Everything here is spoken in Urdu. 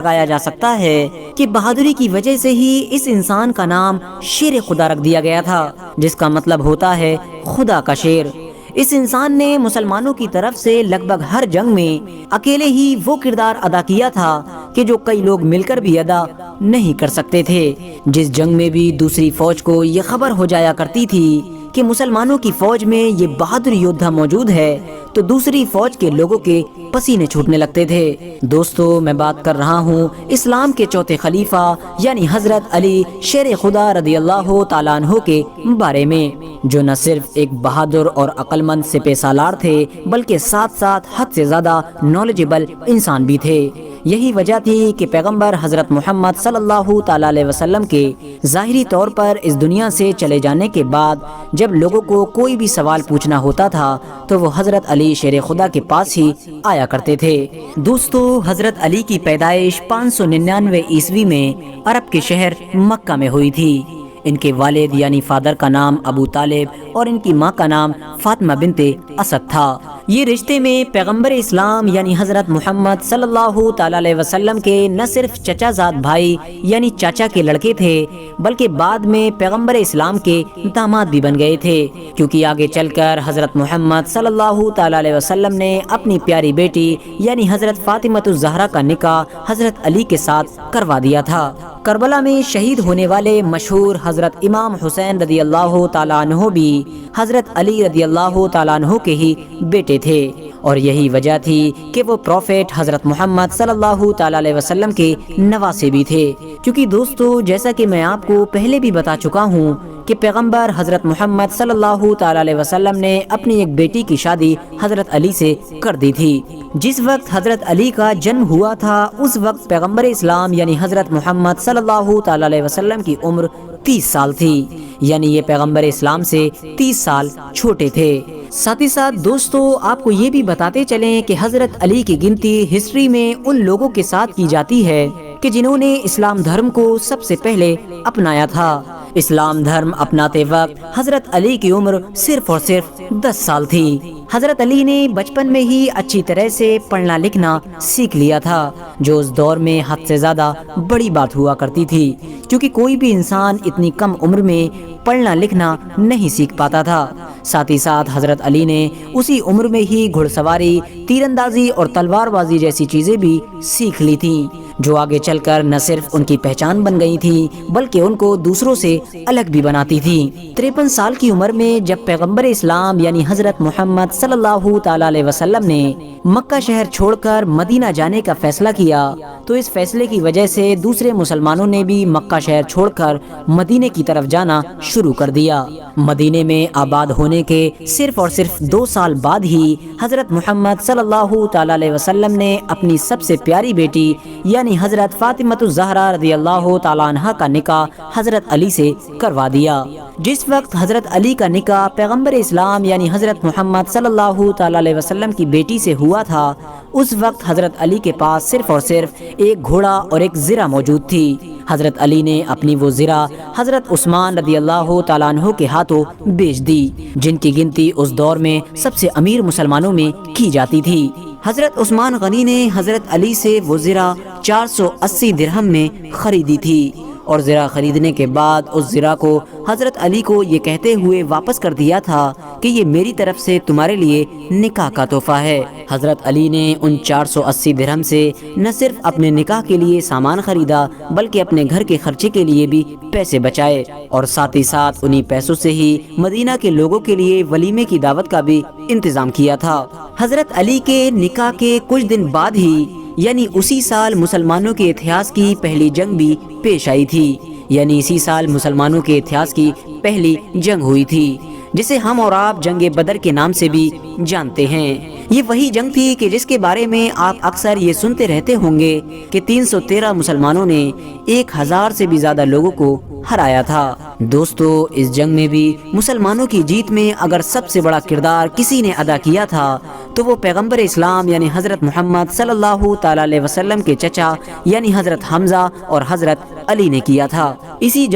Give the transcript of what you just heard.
لگایا جا سکتا ہے کہ بہادری کی وجہ سے ہی اس انسان کا نام شیر خدا رکھ دیا گیا تھا، جس کا مطلب ہوتا ہے خدا کا شیر۔ اس انسان نے مسلمانوں کی طرف سے لگ بھگ ہر جنگ میں اکیلے ہی وہ کردار ادا کیا تھا کہ جو کئی لوگ مل کر بھی ادا نہیں کر سکتے تھے۔ جس جنگ میں بھی دوسری فوج کو یہ خبر ہو جایا کرتی تھی کہ مسلمانوں کی فوج میں یہ بہادر یودھا موجود ہے تو دوسری فوج کے لوگوں کے پسینے چھوٹنے لگتے تھے۔ دوستو، میں بات کر رہا ہوں اسلام کے چوتھے خلیفہ یعنی حضرت علی شیر خدا رضی اللہ تعالیٰ عنہ کے بارے میں، جو نہ صرف ایک بہادر اور عقل مند سپہ سالار تھے بلکہ ساتھ ساتھ حد سے زیادہ نالجبل انسان بھی تھے۔ یہی وجہ تھی کہ پیغمبر حضرت محمد صلی اللہ تعالیٰ علیہ وسلم کے ظاہری طور پر اس دنیا سے چلے جانے کے بعد جب لوگوں کو کوئی بھی سوال پوچھنا ہوتا تھا تو وہ حضرت علی شیر خدا کے پاس ہی آیا کرتے تھے۔ دوستو، حضرت علی کی پیدائش 599 عیسوی میں عرب کے شہر مکہ میں ہوئی تھی۔ ان کے والد یعنی فادر کا نام ابو طالب اور ان کی ماں کا نام فاطمہ بنت اسد تھا۔ یہ رشتے میں پیغمبر اسلام یعنی حضرت محمد صلی اللہ تعالیٰ علیہ وسلم کے نہ صرف چچا زاد بھائی یعنی چاچا کے لڑکے تھے بلکہ بعد میں پیغمبر اسلام کے داماد بھی بن گئے تھے، کیونکہ آگے چل کر حضرت محمد صلی اللہ تعالیٰ علیہ وسلم نے اپنی پیاری بیٹی یعنی حضرت فاطمہ الزہرا کا نکاح حضرت علی کے ساتھ کروا دیا تھا۔ کربلا میں شہید ہونے والے مشہور حضرت امام حسین رضی اللہ تعالیٰ عنہ بھی حضرت علی رضی اللہ تعالیٰ عنہ کے ہی بیٹے تھے، اور یہی وجہ تھی کہ وہ پروفیٹ حضرت محمد صلی اللہ تعالیٰ علیہ وسلم کے نواسے بھی تھے۔ کیونکہ دوستو، جیسا کہ میں آپ کو پہلے بھی بتا چکا ہوں کہ پیغمبر حضرت محمد صلی اللہ تعالیٰ علیہ وسلم نے اپنی ایک بیٹی کی شادی حضرت علی سے کر دی تھی۔ جس وقت حضرت علی کا جنم ہوا تھا اس وقت پیغمبر اسلام یعنی حضرت محمد صلی اللہ تعالیٰ علیہ وسلم کی عمر 30 سال تھی، یعنی یہ پیغمبر اسلام سے 30 سال چھوٹے تھے۔ ساتھ ہی ساتھ دوستو، آپ کو یہ بھی بتاتے چلیں کہ حضرت علی کی گنتی ہسٹری میں ان لوگوں کے ساتھ کی جاتی ہے کہ جنہوں نے اسلام دھرم کو سب سے پہلے اپنایا تھا۔ اسلام دھرم اپناتے وقت حضرت علی کی عمر صرف اور صرف 10 سال تھی۔ حضرت علی نے بچپن میں ہی اچھی طرح سے پڑھنا لکھنا سیکھ لیا تھا، جو اس دور میں حد سے زیادہ بڑی بات ہوا کرتی تھی، کیونکہ کوئی بھی انسان اتنی کم عمر میں پڑھنا لکھنا نہیں سیکھ پاتا تھا۔ ساتھ ہی ساتھ حضرت علی نے اسی عمر میں ہی گھڑ سواری، تیر اندازی اور تلوار بازی جیسی چیزیں بھی سیکھ لی تھیں، جو آگے چل کر نہ صرف ان کی پہچان بن گئی تھی بلکہ ان کو دوسروں سے الگ بھی بناتی تھی۔ 53 سال کی عمر میں جب پیغمبر اسلام یعنی حضرت محمد صلی اللہ تعالیٰ علیہ وسلم نے مکہ شہر چھوڑ کر مدینہ جانے کا فیصلہ کیا تو اس فیصلے کی وجہ سے دوسرے مسلمانوں نے بھی مکہ شہر چھوڑ کر مدینے کی طرف جانا شروع کر دیا۔ مدینے میں آباد ہونے کے صرف اور صرف 2 سال بعد ہی حضرت محمد صلی اللہ تعالیٰ علیہ وسلم نے اپنی سب سے پیاری بیٹی یعنی حضرت فاطمہ الزہرا رضی اللہ تعالیٰ عنہ کا نکاح حضرت علی سے کروا دیا۔ جس وقت حضرت علی کا نکاح پیغمبر اسلام یعنی حضرت محمد صلی اللہ تعالیٰ علیہ وسلم کی بیٹی سے ہوا تھا، اس وقت حضرت علی کے پاس صرف اور صرف ایک گھوڑا اور ایک زرہ موجود تھی۔ حضرت علی نے اپنی وہ زرہ حضرت عثمان رضی اللہ تعالیٰ عنہ کے ہاتھوں بیچ دی، جن کی گنتی اس دور میں سب سے امیر مسلمانوں میں کی جاتی تھی۔ حضرت عثمان غنی نے حضرت علی سے وہ زرہ 480 درہم میں خریدی تھی، اور زرہ خریدنے کے بعد اس زرہ کو حضرت علی کو یہ کہتے ہوئے واپس کر دیا تھا کہ یہ میری طرف سے تمہارے لیے نکاح کا تحفہ ہے۔ حضرت علی نے ان 480 درہم سے نہ صرف اپنے نکاح کے لیے سامان خریدا بلکہ اپنے گھر کے خرچے کے لیے بھی پیسے بچائے، اور ساتھ ہی ساتھ انہی پیسوں سے ہی مدینہ کے لوگوں کے لیے ولیمے کی دعوت کا بھی انتظام کیا تھا۔ حضرت علی کے نکاح کے کچھ دن بعد ہی یعنی اسی سال مسلمانوں کے اتحاد کی پہلی جنگ بھی پیش آئی تھی، یعنی اسی سال مسلمانوں کے اتحاد کی پہلی جنگ ہوئی تھی، جسے ہم اور آپ جنگ بدر کے نام سے بھی جانتے ہیں۔ یہ وہی جنگ تھی کہ جس کے بارے میں آپ اکثر یہ سنتے رہتے ہوں گے کہ 313 مسلمانوں نے 1000 سے بھی زیادہ لوگوں کو ہرایا تھا۔ دوستو، اس جنگ میں بھی مسلمانوں کی جیت میں اگر سب سے بڑا کردار کسی نے ادا کیا تھا تو وہ پیغمبر اسلام یعنی حضرت محمد صلی اللہ تعالیٰ علیہ وسلم کے چچا یعنی حضرت حمزہ اور حضرت علی نے کیا تھا۔ اسی